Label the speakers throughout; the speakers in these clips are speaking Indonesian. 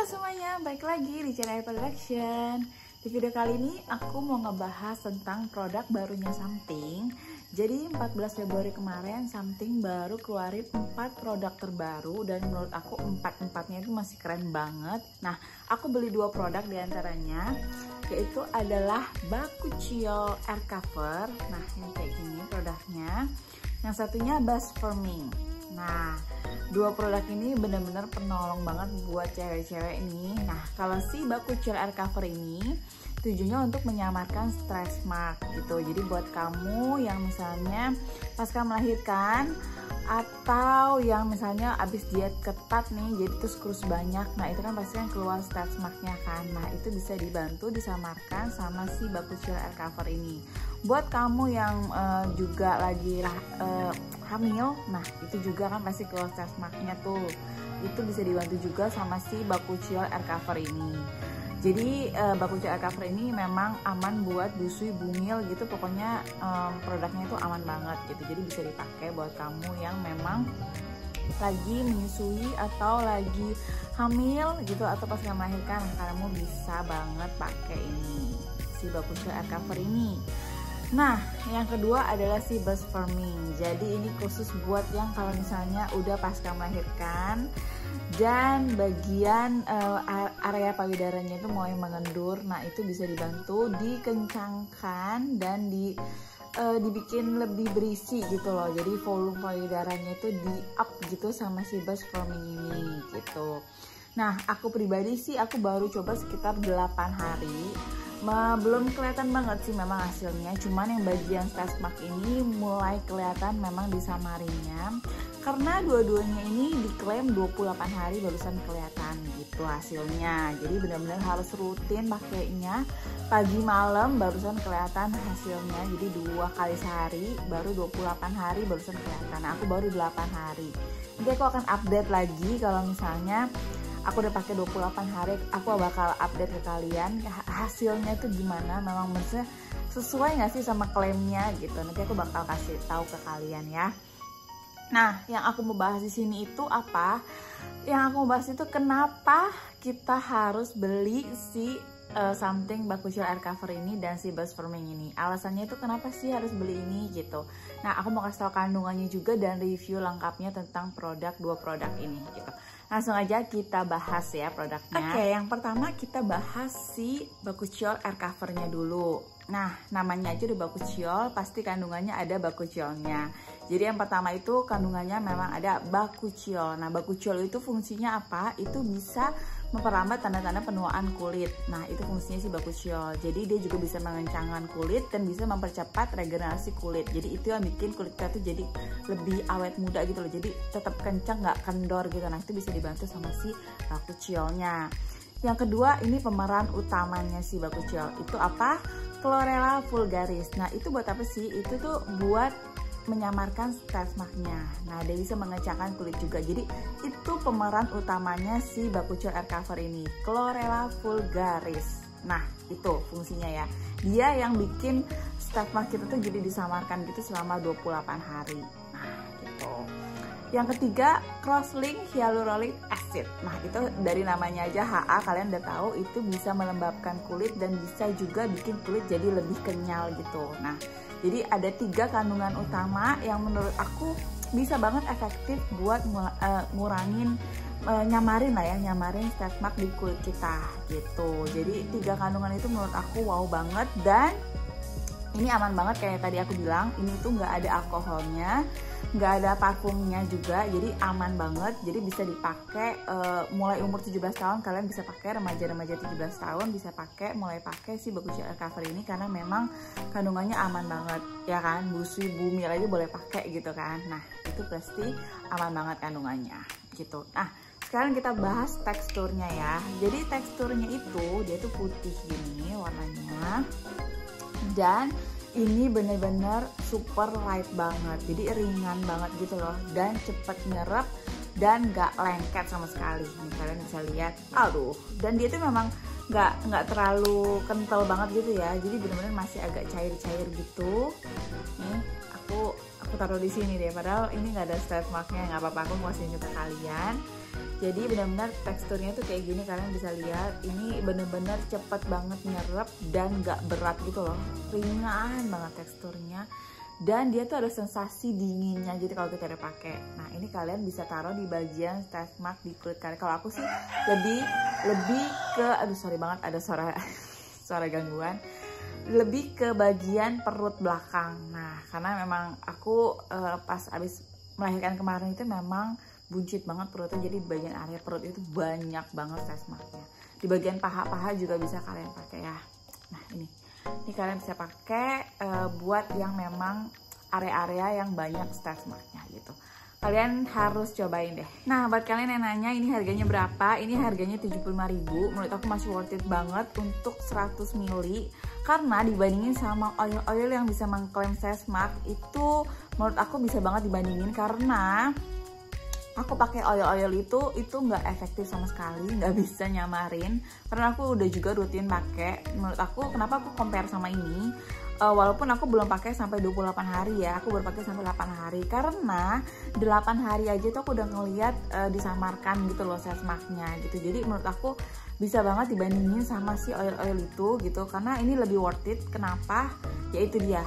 Speaker 1: semuanya, balik lagi di channel Production. Di video kali ini aku mau ngebahas tentang produk barunya Something. Jadi 14 Februari kemarin Something baru keluarin 4 produk terbaru dan menurut aku 4-4-nya itu masih keren banget. Nah, aku beli 2 produk diantaranya, yaitu adalah Bakuchiol Air Cover. Nah, yang kayak gini produknya. Yang satunya Buzz Firming. Nah, 2 produk ini benar-benar penolong banget buat cewek-cewek ini. Nah, kalau si Bakuchiol Air Cover ini tujuannya untuk menyamarkan stretch mark gitu. Jadi buat kamu yang misalnya pasca melahirkan atau yang misalnya abis diet ketat nih, jadi terus kurus banyak, nah itu kan pasti kan keluar stretch marknya kan. Nah, itu bisa dibantu disamarkan sama si Bakuchiol Air Cover ini. Buat kamu yang juga lagi hamil, nah itu juga kan pasti keluar stretch marknya tuh. Itu bisa dibantu juga sama si Bakuchiol Air Cover ini. Jadi Bakuchiol Air Cover ini memang aman buat busui, bumil gitu. Pokoknya produknya itu aman banget gitu. Jadi bisa dipakai buat kamu yang memang lagi menyusui atau lagi hamil gitu, atau pas melahirkan, kamu bisa banget pakai ini, si Bakuchiol Air Cover ini. Nah, yang kedua adalah si Buzz Firming. Jadi ini khusus buat yang kalau misalnya udah pasca melahirkan dan bagian area payudaranya itu mulai mengendur. Nah, itu bisa dibantu dikencangkan dan dibikin lebih berisi gitu loh. Jadi volume payudaranya itu di up gitu sama si Buzz Firming ini gitu. Nah, aku pribadi sih aku baru coba sekitar 8 hari. Belum kelihatan banget sih memang hasilnya, cuman yang bagian stretch mark ini mulai kelihatan memang disamarinnya, karena dua-duanya ini diklaim 28 hari barusan kelihatan gitu hasilnya. Jadi benar-benar harus rutin pakainya, pagi malam barusan kelihatan hasilnya. Jadi 2 kali sehari baru 28 hari barusan kelihatan. Nah, aku baru 8 hari. Nanti aku akan update lagi kalau misalnya aku udah pakai 28 hari, aku bakal update ke kalian hasilnya itu gimana, memang maksudnya sesuai nggak sih sama klaimnya gitu. Nanti aku bakal kasih tahu ke kalian ya. Nah, yang aku mau bahas di sini itu apa? Yang aku mau bahas itu kenapa kita harus beli si Something Bakuchiol Air Cover ini dan si Buzz Firming ini. Alasannya itu kenapa sih harus beli ini gitu. Nah, aku mau kasih tahu kandungannya juga dan review lengkapnya tentang 2 produk ini gitu. Langsung aja kita bahas ya produknya. Oke, yang pertama kita bahas si Bakuchiol Air Covernya dulu. Nah, namanya aja udah Bakuchiol, pasti kandungannya ada Bakuchiolnya. Jadi yang pertama itu kandungannya memang ada Bakuchiol. Nah, Bakuchiol itu fungsinya apa? Itu bisa memperlambat tanda-tanda penuaan kulit. Nah, itu fungsinya si Bakuchiol. Jadi dia juga bisa mengencangkan kulit dan bisa mempercepat regenerasi kulit. Jadi itu yang bikin kulit kita tuh jadi lebih awet muda gitu loh. Jadi tetap kencang, nggak kendor gitu. Nah, itu bisa dibantu sama si Bakuchiolnya. Yang kedua, ini pemeran utamanya si Bakuchiol. Itu apa? Chlorella vulgaris. Nah, itu buat apa sih? Itu tuh buat menyamarkan stretch marknya. Nah, dia bisa mengencangkan kulit juga. Jadi itu pemeran utamanya si Bakuchiol Air Cover ini, Chlorella vulgaris. Nah, itu fungsinya ya. Dia yang bikin stretch mark kita tuh jadi disamarkan gitu selama 28 hari. Nah, gitu. Yang ketiga, Crosslink Hyaluronic Acid. Nah, itu dari namanya aja HA, kalian udah tahu itu bisa melembabkan kulit dan bisa juga bikin kulit jadi lebih kenyal gitu. Nah, jadi ada 3 kandungan utama yang menurut aku bisa banget efektif buat ngurangin, nyamarin lah ya, nyamarin stretch mark di kulit kita gitu. Jadi 3 kandungan itu menurut aku wow banget, dan ini aman banget kayak tadi aku bilang. Ini tuh nggak ada alkoholnya, nggak ada parfumnya juga, jadi aman banget. Jadi bisa dipakai mulai umur 17 tahun, kalian bisa pakai, remaja-remaja 17 tahun bisa pakai, mulai pakai si Bakuchiol Air Cover ini karena memang kandungannya aman banget ya kan. Busui, bumil aja boleh pakai gitu kan. Nah, itu pasti aman banget kandungannya gitu. Nah, sekarang kita bahas teksturnya ya. Jadi teksturnya itu dia tuh putih gini warnanya, dan ini bener-bener super light banget, jadi ringan banget gitu loh, dan cepet nyerap dan gak lengket sama sekali. Nih kalian bisa lihat, aduh, dan dia tuh memang nggak terlalu kental banget gitu ya, jadi bener-bener masih agak cair-cair gitu. Nih aku taruh di sini deh, padahal ini nggak ada stretch marknya, nggak apa-apa, aku mau kasih ke kalian. Jadi benar-benar teksturnya tuh kayak gini, kalian bisa lihat. Ini benar-benar cepet banget nyerap dan gak berat gitu loh, ringan banget teksturnya. Dan dia tuh ada sensasi dinginnya, jadi kalau kita udah pakai. Nah ini kalian bisa taruh di bagian stretch mark di kulit kalian. Kalau aku sih lebih ke, aduh sorry banget ada suara gangguan, lebih ke bagian perut belakang. Nah karena memang aku pas abis melahirkan kemarin itu memang buncit banget perutnya, jadi di bagian area perut itu banyak banget stretch marknya. Di bagian paha-paha juga bisa kalian pakai ya. Nah ini kalian bisa pakai buat yang memang area-area yang banyak stretch marknya gitu. Kalian harus cobain deh. Nah buat kalian yang nanya ini harganya berapa, ini harganya 75.000. Menurut aku masih worth it banget untuk 100 ml, karena dibandingin sama oil-oil yang bisa mengklaim stretch mark itu menurut aku bisa banget dibandingin, karena aku pakai oil itu nggak efektif sama sekali, nggak bisa nyamarin. Karena aku udah juga rutin pakai. Menurut aku, kenapa aku compare sama ini? Walaupun aku belum pakai sampai 28 hari ya, aku baru pakai sampai 8 hari. Karena 8 hari aja tuh aku udah ngeliat disamarkan gitu loh stretch marknya gitu. Jadi menurut aku bisa banget dibandingin sama si oil itu gitu. Karena ini lebih worth it. Kenapa? Ya itu dia,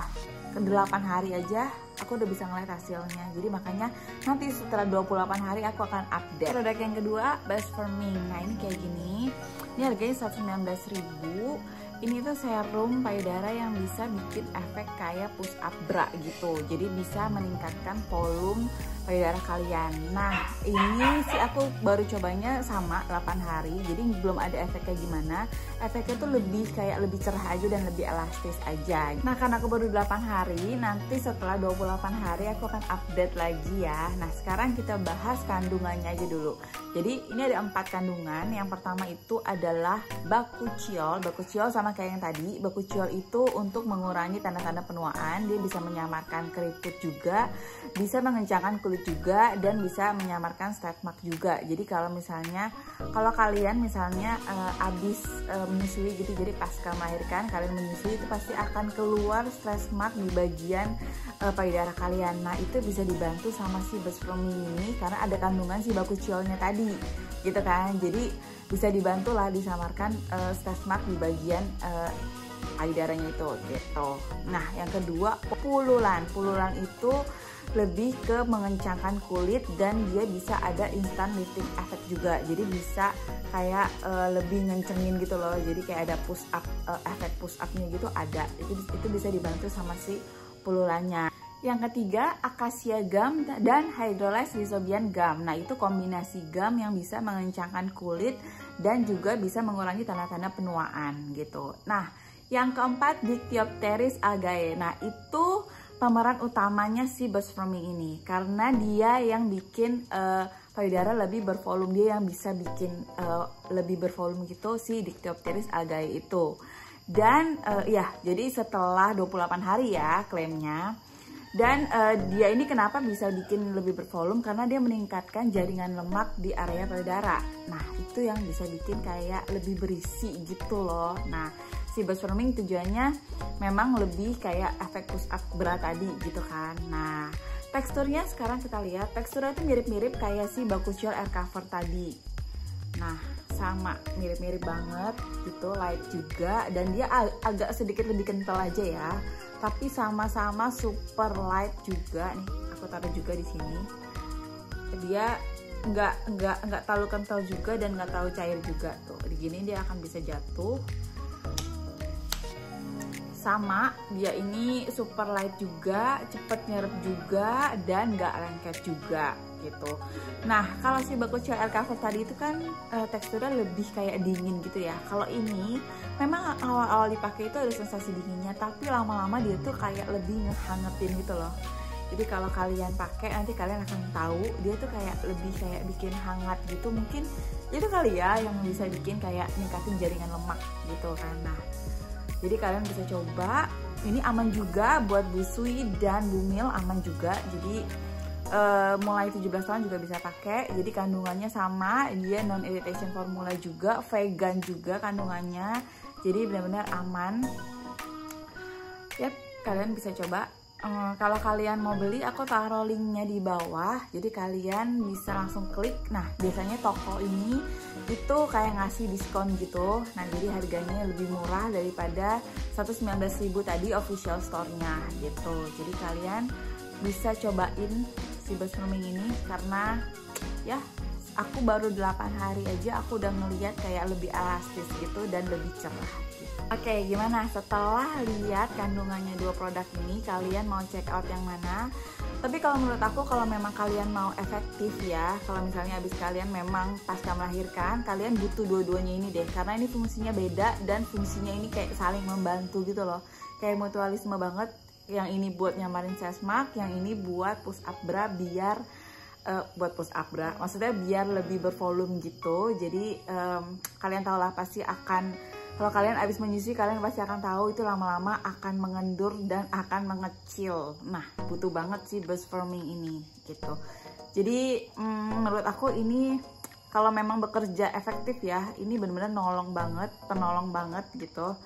Speaker 1: ke 8 hari aja aku udah bisa ngeliat hasilnya. Jadi makanya nanti setelah 28 hari aku akan update. Produk yang kedua, Best Firming. Nah ini kayak gini, ini harganya 119.000. Ini tuh serum payudara yang bisa bikin efek kayak push up bra gitu. Jadi bisa meningkatkan volume payudara kalian. Nah ini sih aku baru cobanya sama 8 hari, jadi belum ada efeknya gimana. Efeknya tuh lebih kayak lebih cerah aja dan lebih elastis aja. Nah karena aku baru 8 hari, nanti setelah 28 hari aku akan update lagi ya. Nah sekarang kita bahas kandungannya aja dulu. Jadi ini ada 4 kandungan. Yang pertama itu adalah bakuchiol. Bakuchiol sama kayak yang tadi. Bakuchiol itu untuk mengurangi tanda-tanda penuaan. Dia bisa menyamarkan keriput juga, bisa mengencangkan kulit juga, dan bisa menyamarkan stretch mark juga. Jadi kalau kalian misalnya abis menyusui gitu, jadi pasca melahirkan kalian menyusui, itu pasti akan keluar stretch mark di bagian payudara kalian. Nah itu bisa dibantu sama si Best Firming ini karena ada kandungan si bakuchiolnya tadi gitu kan. Jadi bisa dibantu lah disamarkan stretch mark di bagian payudaranya itu gitu. Nah yang kedua, pululan. Pululan itu lebih ke mengencangkan kulit dan dia bisa ada instant lifting effect juga. Jadi bisa kayak lebih ngencengin gitu loh. Jadi kayak ada push up, efek push upnya gitu ada. Itu bisa dibantu sama si pululannya. Yang ketiga, Acacia Gum dan Hydrolyzed Rhizobium Gum. Nah itu kombinasi gum yang bisa mengencangkan kulit dan juga bisa mengurangi tanda-tanda penuaan gitu. Nah yang keempat, Dictyopteris agae. Nah itu pemeran utamanya si Best Firming ini, karena dia yang bikin payudara lebih bervolume, dia yang bisa bikin lebih bervolume gitu si Dictyopteris agae itu. Dan ya jadi setelah 28 hari ya klaimnya. Dan dia ini kenapa bisa bikin lebih bervolume, karena dia meningkatkan jaringan lemak di area payudara. Nah itu yang bisa bikin kayak lebih berisi gitu loh. Nah si Best Firming tujuannya memang lebih kayak efek push up bra tadi gitu kan. Nah teksturnya sekarang kita lihat, teksturnya itu mirip-mirip kayak si bakuchiol air cover tadi. Nah sama, mirip-mirip banget gitu, light juga, dan dia agak sedikit lebih kental aja ya. Tapi sama-sama super light juga nih. Aku taruh juga di sini. Dia nggak terlalu kental juga dan nggak terlalu cair juga tuh. Begini dia akan bisa jatuh. Sama, dia ini super light juga, cepet nyerap juga, dan nggak lengket juga gitu. Nah kalau si bakuchiol air cover tadi itu kan teksturnya lebih kayak dingin gitu ya. Kalau ini memang awal-awal dipakai itu ada sensasi dinginnya, tapi lama-lama dia tuh kayak lebih ngehangetin gitu loh. Jadi kalau kalian pakai nanti kalian akan tahu dia tuh kayak lebih kayak bikin hangat gitu. Mungkin itu kali ya yang bisa bikin kayak ningkatin jaringan lemak gitu kan. Nah jadi kalian bisa coba. Ini aman juga buat busui dan bumil, aman juga. Jadi mulai 17 tahun juga bisa pakai. Jadi kandungannya sama, dia non irritation formula juga, vegan juga kandungannya. Jadi benar-benar aman. Yap, kalian bisa coba Kalau kalian mau beli, aku taruh linknya di bawah, jadi kalian bisa langsung klik. Nah, biasanya toko ini itu kayak ngasih diskon gitu. Nah, jadi harganya lebih murah daripada 119.000 tadi official store-nya gitu. Jadi kalian bisa cobain si Burst Blooming ini, karena ya aku baru 8 hari aja aku udah ngeliat kayak lebih elastis gitu dan lebih cerah gitu. Oke, gimana setelah lihat kandungannya dua produk ini, kalian mau check out yang mana? Tapi kalau menurut aku, kalau memang kalian mau efektif ya, kalau misalnya abis kalian memang pasca melahirkan, kalian butuh dua-duanya ini deh, karena ini fungsinya beda dan fungsinya ini kayak saling membantu gitu loh, kayak mutualisme banget. Yang ini buat nyamarin chest mark, yang ini buat push up bra biar maksudnya biar lebih bervolume gitu. Jadi kalian tau lah pasti akan, kalau kalian abis menyusui kalian pasti akan tahu itu lama-lama akan mengendur dan akan mengecil. Nah, butuh banget sih Burst Firming ini gitu. Jadi menurut aku ini kalau memang bekerja efektif ya, ini benar-benar penolong banget gitu.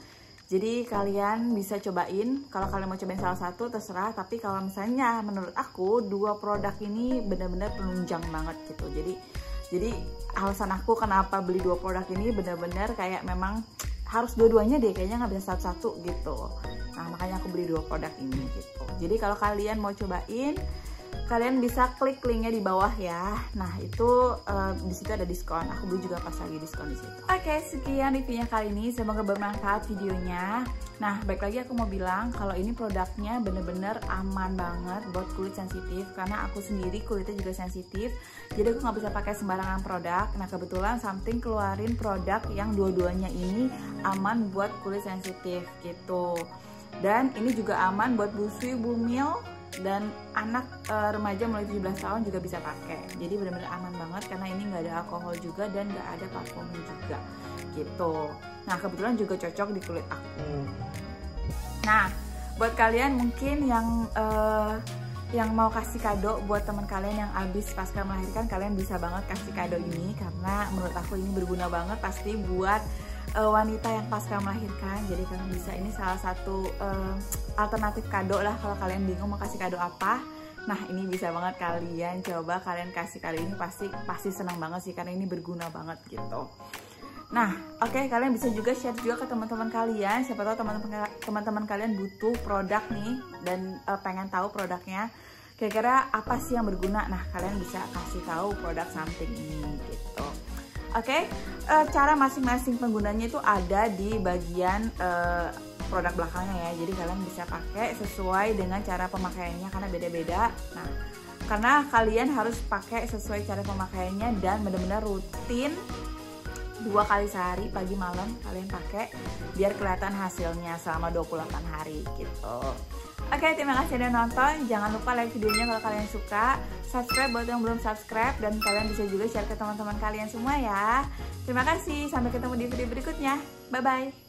Speaker 1: Jadi kalian bisa cobain, kalau kalian mau cobain salah satu terserah, tapi kalau misalnya menurut aku dua produk ini benar-benar penunjang banget gitu. Jadi alasan aku kenapa beli dua produk ini benar-benar kayak memang harus dua-duanya deh, kayaknya nggak bisa satu-satu gitu. Nah, makanya aku beli dua produk ini gitu. Jadi kalau kalian mau cobain, kalian bisa klik linknya di bawah ya. Nah, itu di situ ada diskon. Aku beli juga pas lagi diskon di situ. Oke, sekian reviewnya kali ini. Semoga bermanfaat videonya. Nah, baik lagi aku mau bilang kalau ini produknya bener-bener aman banget buat kulit sensitif, karena aku sendiri kulitnya juga sensitif. Jadi aku nggak bisa pakai sembarangan produk. Nah, kebetulan Something keluarin produk yang dua-duanya ini aman buat kulit sensitif gitu. Dan ini juga aman buat busui, bumil, dan anak remaja mulai 17 tahun juga bisa pakai. Jadi benar-benar aman banget karena ini nggak ada alkohol juga dan nggak ada parfumnya juga gitu. Nah, kebetulan juga cocok di kulit aku. Nah, buat kalian mungkin yang mau kasih kado buat teman kalian yang abis pasca melahirkan, kalian bisa banget kasih kado ini, karena menurut aku ini berguna banget pasti buat wanita yang pasca melahirkan. Jadi kalian bisa, ini salah satu alternatif kado lah kalau kalian bingung mau kasih kado apa. Nah, ini bisa banget kalian coba, kalian kasih kado ini pasti senang banget sih, karena ini berguna banget gitu. Nah, oke, kalian bisa juga share juga ke teman-teman kalian, siapa tahu teman-teman kalian butuh produk nih dan pengen tahu produknya kira-kira apa sih yang berguna. Nah, kalian bisa kasih tahu produk Something ini gitu. Oke, cara masing-masing penggunanya itu ada di bagian produk belakangnya ya. Jadi kalian bisa pakai sesuai dengan cara pemakaiannya karena beda-beda. Nah, karena kalian harus pakai sesuai cara pemakaiannya dan benar-benar rutin 2 kali sehari, pagi malam kalian pakai biar kelihatan hasilnya selama 28 hari gitu. Oke, terima kasih udah nonton. Jangan lupa like videonya kalau kalian suka, subscribe buat yang belum subscribe, dan kalian bisa juga share ke teman-teman kalian semua ya. Terima kasih, sampai ketemu di video berikutnya. Bye bye.